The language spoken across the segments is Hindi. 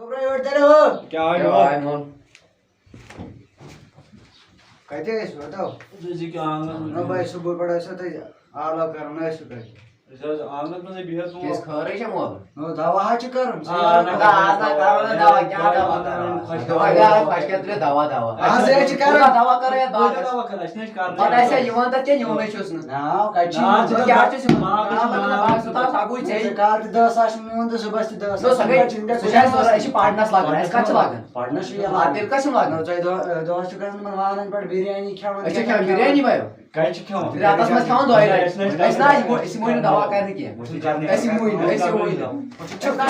क्या है मोन कहते हैं बताओ जी क्या आंगन ना भाई सुबह बड़ा ऐसा तो आला करना है सुबह आंगन में से बिहर तुम किस खरे छे मोल नो दवा हा चकर ना दवा क्या दवा फसके दवा आज ये चकर दवा करे दवा कर इसने कर और ऐसे युवान तक के न्यूने छुस ना ना काची क्या छुस मां सुता सागुई छे कार 10 आश में उन सुबह 10 तो सगळे सुशास अशी पाडनास लागन ऐस काच लागन पढ़ना से हां तेल कसं लागन चाहिए दो चकर में वाहन पर बिरयानी खावन अच्छा क्या बिरयानी भाई काय खाओ फिर आतास में खाऊं दवाई ऐस ना इसी मोइन दवा करने की ऐसी मोइन चुप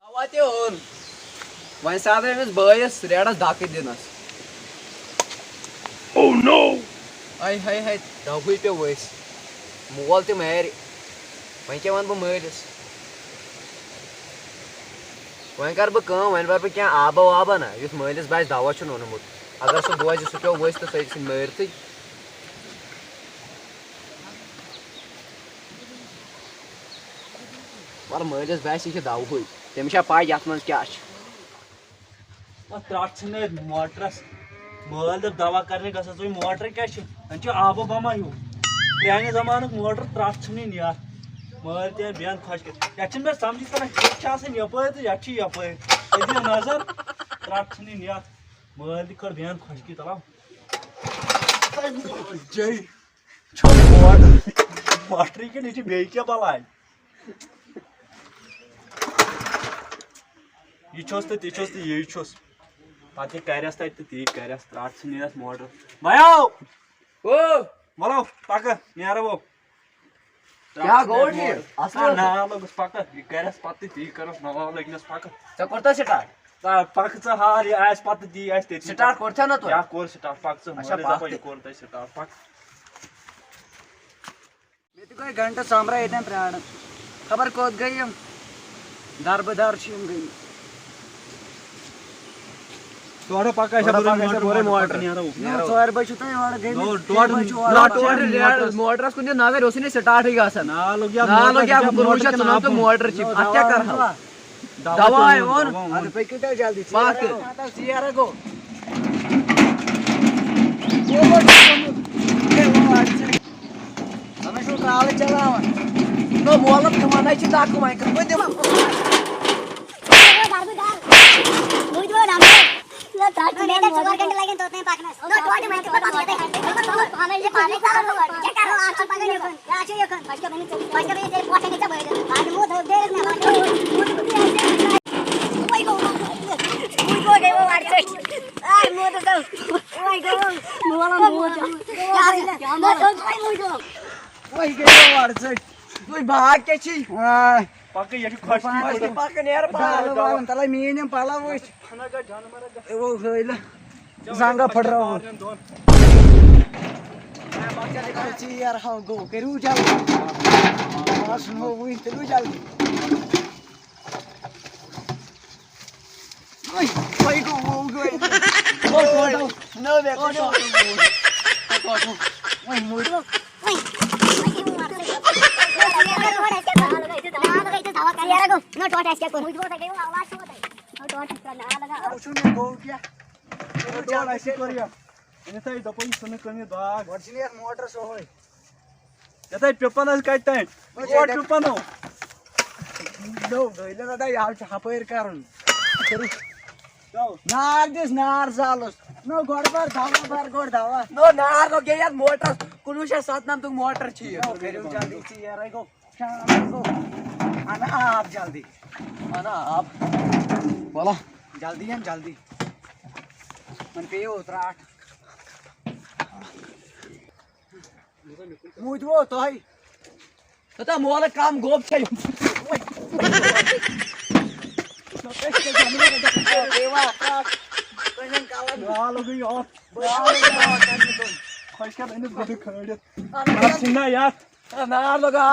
आवाते होन वहीं साधारण इस बॉयस रेडा दाके दिनस ओह नो आई हाय हाय दाहुई पे वैस मोल ते मेरी वहीं के वन बो मरिस वहीं कर बो काम वहीं पर क्या आबा ना युस मलिस बाइस दावा छु नोनमुत अगर सो दोज सो पे वैस तो सही मरती मार मलिस बाइस ये दाहुई तेमशा पाय यात मन क्या त्राट छने मोटरस मोल जब दवा करने गसा तो मोटर क्या छ अंच आबो बमा यू प्राने जमानक मोटर त्राट छने निया मोल ते बियान खश के याचिन में समझी तना छासे यपय तो याची यपय एदी नजर त्राट छने निया मोल दिखर बियान खश की तला जय छो मोटर के नीचे बे क्या बलाय ये छोस तो ये छोस पाते कैरस ता ती कैरस त्राट छने मोटर भयो ओ malo paka niara wo क्या गोड है asal na logus paka geras patti ti karos na lagnas paka चा करता start ta paka cha har ya as patti di as te start करता ना तो ya kor start pak cha अच्छा, mare पाक da kor ta start pak मैं तो कोई घंटा सामरा इतने प्राण खबर कोत गई हम दारबदार छिम गई तोड़ो पका ऐसा पूरे मोटर निara wo नो सोयर बचु तो वाला गई no tod मोटर को ना वे रोशनी स्टार्ट ही गासन na log ya गुरुशा चुना तो मोटर चिप क्या कर रहा दवा है और अरे पैकेट जल्दी मार के आता सियारा को हमें शो काले चलावा तो मोलत कमाना ही दाखो मैं कर दे लो ताट में 4 घंटे लगे तो उतने पाकना नो टोट में के पता होता है पानी ले पानी चालू क्या करो आप पकड़ लो आछो यो कन फटके मैंने तेरे पोटे नीचे बैठ आज मुंह धो दे ना ओए गो गए वो वाट आ मुंह तो ओए गो मुंह यार ना तो मुंह दो ओए गए वाट से तू भाग के छी paka ya khos पाक नेर पाला तला मीने पाला वो खाना का जान मारा वो होइला सांगा फड़ रहा हो मैं बाकी देखो ची यार हां गो करू जाओ हां सुनो वो चलो जल्दी ओए गो वो गो नो देखो ओए मोड़ नो टोट ऐसे को मुझे बोलता है वो आवाज होता है नो टोट करना लगा सुनो गो क्या तो ऐसे करिया ene tai da poi sone kani dag वर्जिनियर मोटर सो होय yatai pepanas kaitai what pepano नो गइला दादा यार छापर कारण जाओ नार दिस नार जालोस नो गोडबार धावा नो नार नो के यार मोटर कुनुशा साथ नाम तू मोटर छी करू जल्दी ची यार गो शाम गो आना आप जल्दी आना आप बोला जल्दी हम जल्दी मन पे उतराट मुझ वो तो है तथा मोल काम गोप छै देवा कजन काला na logo yo khos ka ene gode khade ना sinna yaar ना लगा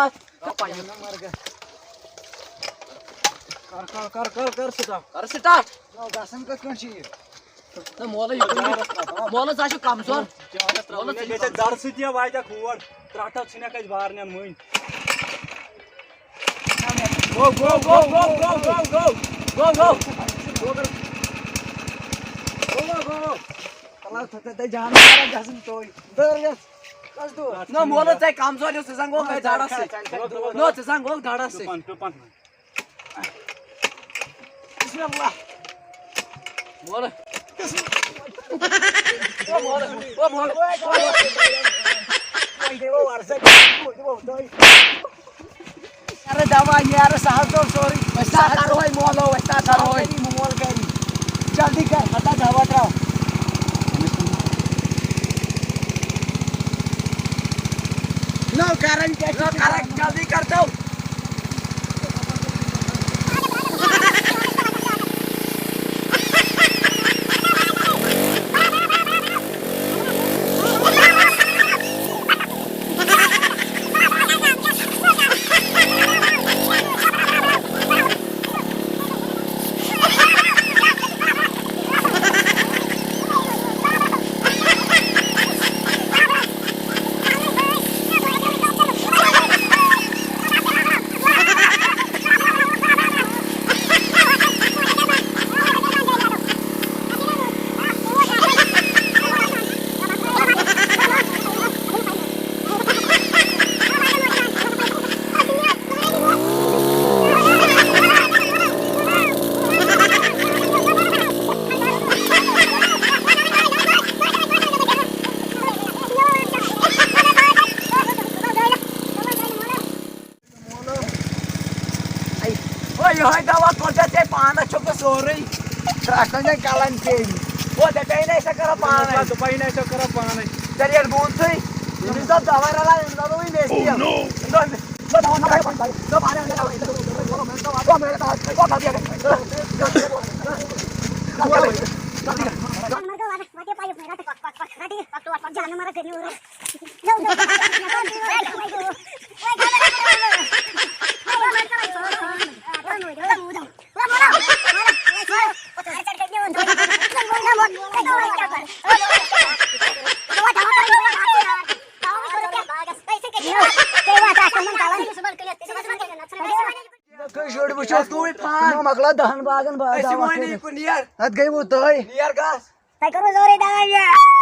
पानी मर गया कर सुधा कर स्टार्ट नो गासन का कौन चाहिए तो मोल साशु काम सोर दर सह वाजा खोड़ त्रट छक बारन मन गो गो गो गो गो गो गो गो No, मोलो चाहे काम सोल्यो सिसंगो में झाड़ा से नो सिसंगो झाड़ा से बिस्मिल्लाह मोलो ओ मोलो अरे दवा यार साहब तो सॉरी वैसा करो है मोलो वैसा करो है मोल करी जल्दी कर हटा दवा कराओ नो कारण जल्दी कर दो Yohay dawa kolja te paana chokka sorry. Trasanya kalan ke. Wo de te nahi sakara paana. तो पाई नहीं सकरा पाना Chaliye boon thi. Ini sab dawa rala inda to hi nesti hai. Indo तो dawa na भाई तो पानी अंदर आओ तो मेरे पास को था दिया Should we show two pan? Makla dahan bagan bagan. Niar. At gay mo toy. Niar gas. Tay karo zore dawa ya.